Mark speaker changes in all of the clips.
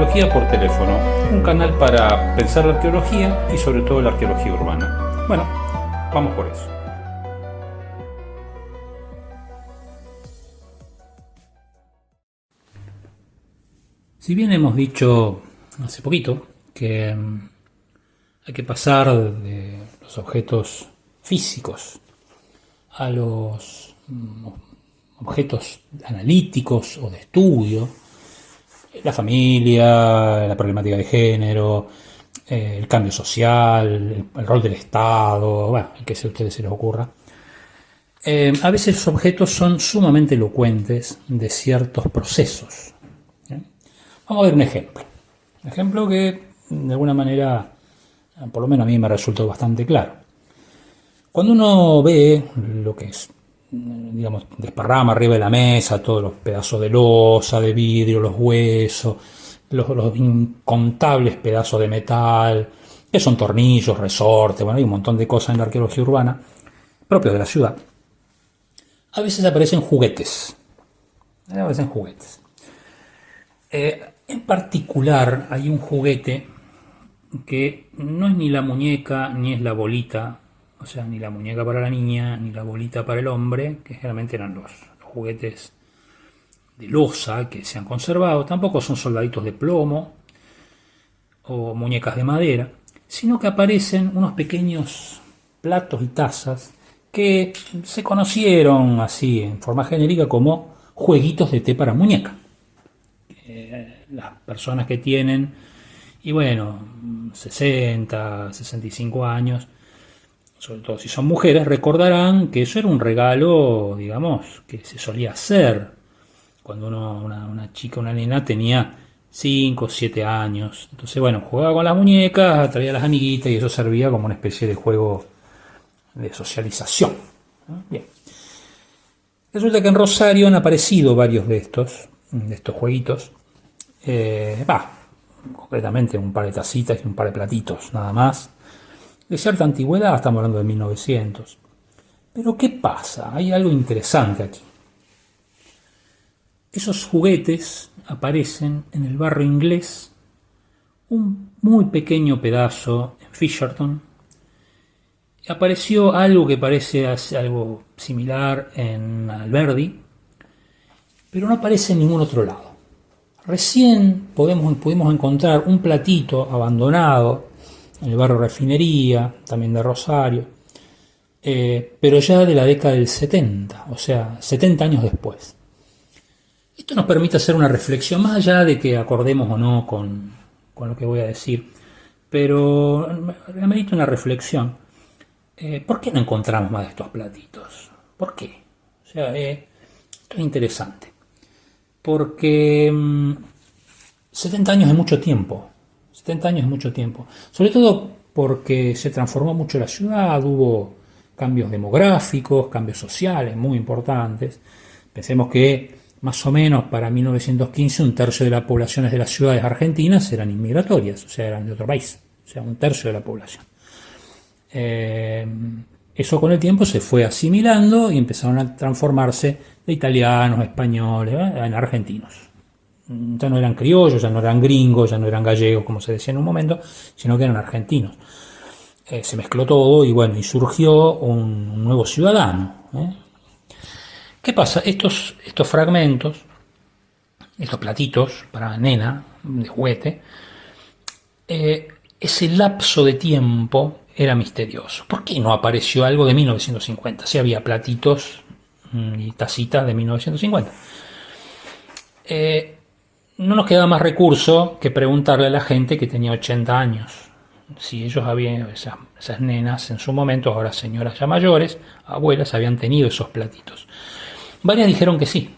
Speaker 1: Arqueología por teléfono, un canal para pensar la arqueología y sobre todo la arqueología urbana. Bueno, vamos por eso. Si bien hemos dicho hace poquito que hay que pasar de los objetos físicos a los objetos analíticos o de estudio, la familia, la problemática de género, el cambio social, el rol del Estado, bueno, el que a ustedes se les ocurra. A veces los objetos son sumamente elocuentes de ciertos procesos. Vamos a ver un ejemplo. Un ejemplo que de alguna manera, por lo menos a mí me resultó bastante claro. Cuando uno ve lo que es, digamos, desparrama arriba de la mesa todos los pedazos de losa, de vidrio, los huesos, los incontables pedazos de metal, que son tornillos, resortes, bueno, hay un montón de cosas en la arqueología urbana, propios de la ciudad. A veces aparecen juguetes. En particular hay un juguete que no es ni la muñeca ni es la bolita, o sea, ni la muñeca para la niña ni la bolita para el hombre, que generalmente eran los juguetes de losa que se han conservado. Tampoco son soldaditos de plomo o muñecas de madera, sino que aparecen unos pequeños platos y tazas que se conocieron así en forma genérica como jueguitos de té para muñeca. Las personas que tienen, y bueno, 60, 65 años, sobre todo si son mujeres, recordarán que eso era un regalo, digamos, que se solía hacer cuando una chica, una nena tenía 5 o 7 años. Entonces, bueno, jugaba con las muñecas, traía a las amiguitas y eso servía como una especie de juego de socialización. Bien. Resulta que en Rosario han aparecido varios de estos jueguitos. Concretamente un par de tacitas y un par de platitos, nada más. De cierta antigüedad, estamos hablando de 1900. Pero ¿qué pasa? Hay algo interesante aquí. Esos juguetes aparecen en el barrio inglés, un muy pequeño pedazo en Fisherton. Apareció algo que parece algo similar en Alberdi, pero no aparece en ningún otro lado. Recién pudimos encontrar un platito abandonado en el barrio Refinería, también de Rosario, pero ya de la década del 70, o sea, 70 años después. Esto nos permite hacer una reflexión, más allá de que acordemos o no con lo que voy a decir, pero amerita una reflexión. ¿Por qué no encontramos más de estos platitos? ¿Por qué? O sea, esto es interesante. Porque 70 años es mucho tiempo. 70 años es mucho tiempo. Sobre todo porque se transformó mucho la ciudad, hubo cambios demográficos, cambios sociales muy importantes. Pensemos que más o menos para 1915 un tercio de las poblaciones de las ciudades argentinas eran inmigratorias, o sea, eran de otro país, o sea, un tercio de la población. Eso con el tiempo se fue asimilando y empezaron a transformarse de italianos, españoles, en argentinos. Ya no eran criollos, ya no eran gringos, ya no eran gallegos, como se decía en un momento, sino que eran argentinos. Se mezcló todo y bueno, y surgió un nuevo ciudadano. ¿Qué pasa? Estos fragmentos, estos platitos para nena de juguete, ese lapso de tiempo era misterioso. ¿Por qué no apareció algo de 1950? Si había platitos y tacitas de 1950. No nos queda más recurso que preguntarle a la gente que tenía 80 años. Si ellos habían, esas nenas en su momento, ahora señoras ya mayores, abuelas, habían tenido esos platitos. Varias dijeron que sí.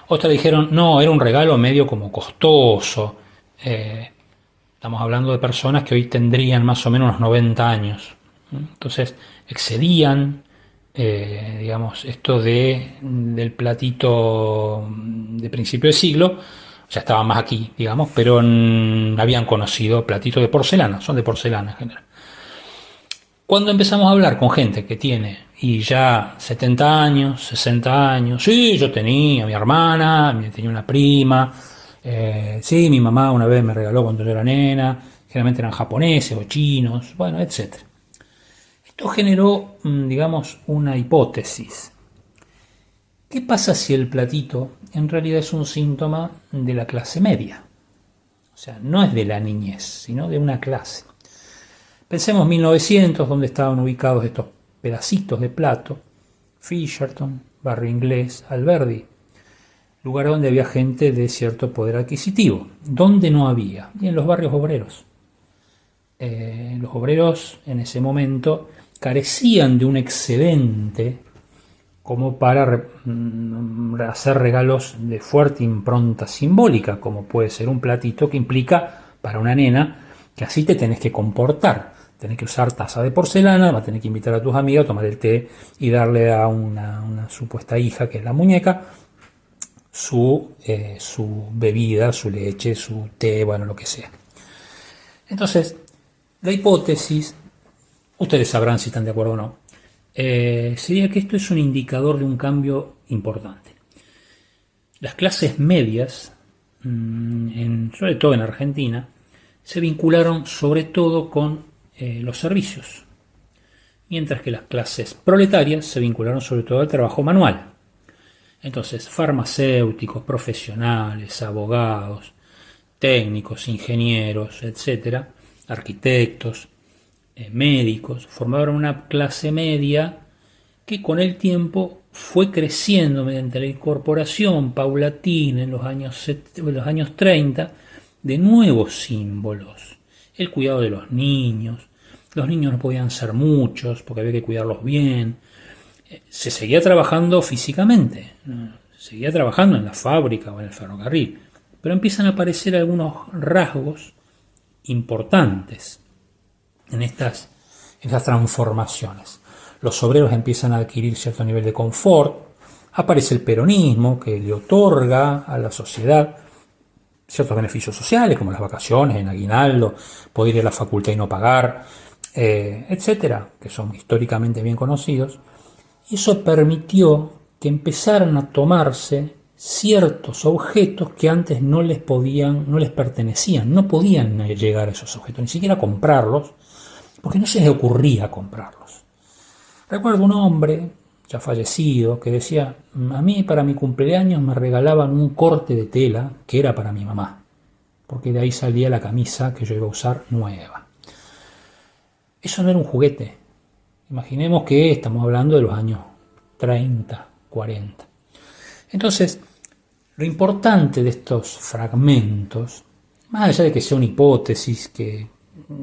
Speaker 1: Otras dijeron, no, era un regalo medio como costoso. Estamos hablando de personas que hoy tendrían más o menos unos 90 años. Entonces, excedían, digamos, esto del platito de principio de siglo. Ya estaban más aquí, digamos, pero habían conocido platitos de porcelana, son de porcelana en general. Cuando empezamos a hablar con gente que tiene y ya 70 años, 60 años, sí, yo tenía mi hermana, tenía una prima, Sí, mi mamá una vez me regaló cuando yo era nena, generalmente eran japoneses o chinos, bueno, etc. Esto generó, digamos, una hipótesis. ¿Qué pasa si el platito en realidad es un síntoma de la clase media? O sea, no es de la niñez, sino de una clase. Pensemos 1900, donde estaban ubicados estos pedacitos de plato: Fisherton, Barrio Inglés, Alberdi, lugar donde había gente de cierto poder adquisitivo. ¿Dónde no había? Y en los barrios obreros. Los obreros en ese momento carecían de un excedente como para hacer regalos de fuerte impronta simbólica, como puede ser un platito que implica para una nena que así te tenés que comportar. Tenés que usar taza de porcelana, vas a tener que invitar a tus amigas a tomar el té y darle a una supuesta hija, que es la muñeca, su bebida, su leche, su té, bueno, lo que sea. Entonces, la hipótesis, ustedes sabrán si están de acuerdo o no, sería que esto es un indicador de un cambio importante. Las clases medias, sobre todo en Argentina, se vincularon sobre todo con los servicios, mientras que las clases proletarias se vincularon sobre todo al trabajo manual. Entonces, farmacéuticos, profesionales, abogados, técnicos, ingenieros, etcétera, arquitectos, médicos, formaron una clase media que con el tiempo fue creciendo mediante la incorporación paulatina en los años 30 de nuevos símbolos. El cuidado de los niños no podían ser muchos porque había que cuidarlos bien. Se seguía trabajando físicamente, se seguía trabajando en la fábrica o en el ferrocarril, pero empiezan a aparecer algunos rasgos importantes en estas transformaciones. Los obreros empiezan a adquirir cierto nivel de confort, aparece el peronismo, que le otorga a la sociedad ciertos beneficios sociales, como las vacaciones, en aguinaldo, poder ir a la facultad y no pagar, etcétera, que son históricamente bien conocidos. Y eso permitió que empezaran a tomarse ciertos objetos que antes no les pertenecían, no podían llegar a esos objetos, ni siquiera comprarlos, porque no se les ocurría comprarlos. Recuerdo un hombre ya fallecido que decía: a mí para mi cumpleaños me regalaban un corte de tela que era para mi mamá, porque de ahí salía la camisa que yo iba a usar nueva. Eso no era un juguete. Imaginemos que estamos hablando de los años 30, 40. Entonces, lo importante de estos fragmentos, más allá de que sea una hipótesis, que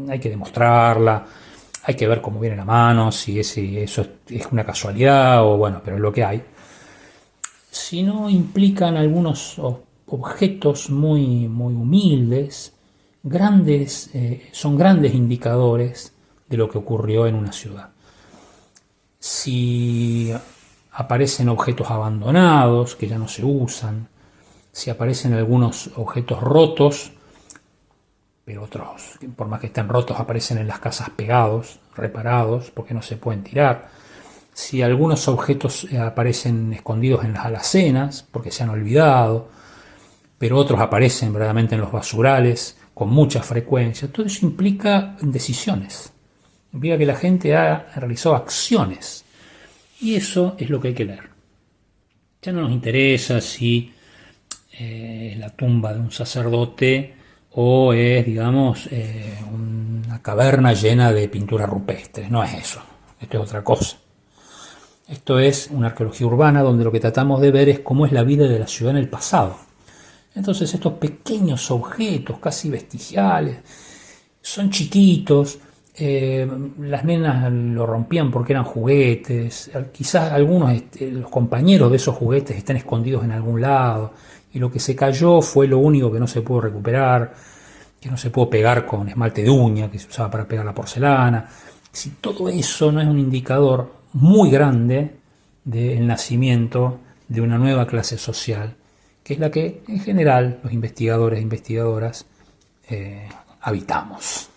Speaker 1: hay que demostrarla, hay que ver cómo viene la mano, si eso es una casualidad o bueno, pero es lo que hay, si no implican algunos objetos muy, muy humildes, son grandes indicadores de lo que ocurrió en una ciudad. Si aparecen objetos abandonados que ya no se usan, si aparecen algunos objetos rotos, pero otros, por más que estén rotos, aparecen en las casas pegados, reparados, porque no se pueden tirar. Si algunos objetos aparecen escondidos en las alacenas, porque se han olvidado, pero otros aparecen verdaderamente en los basurales con mucha frecuencia, todo eso implica decisiones. Implica que la gente ha realizado acciones. Y eso es lo que hay que leer. Ya no nos interesa si es la tumba de un sacerdote o es, digamos, una caverna llena de pinturas rupestres. No es eso. Esto es otra cosa. Esto es una arqueología urbana donde lo que tratamos de ver es cómo es la vida de la ciudad en el pasado. Entonces estos pequeños objetos casi vestigiales son chiquitos. Las nenas lo rompían porque eran juguetes, quizás algunos los compañeros de esos juguetes están escondidos en algún lado y lo que se cayó fue lo único que no se pudo recuperar, que no se pudo pegar con esmalte de uña que se usaba para pegar la porcelana. Si todo eso no es un indicador muy grande del nacimiento de una nueva clase social, que es la que en general los investigadores e investigadoras habitamos.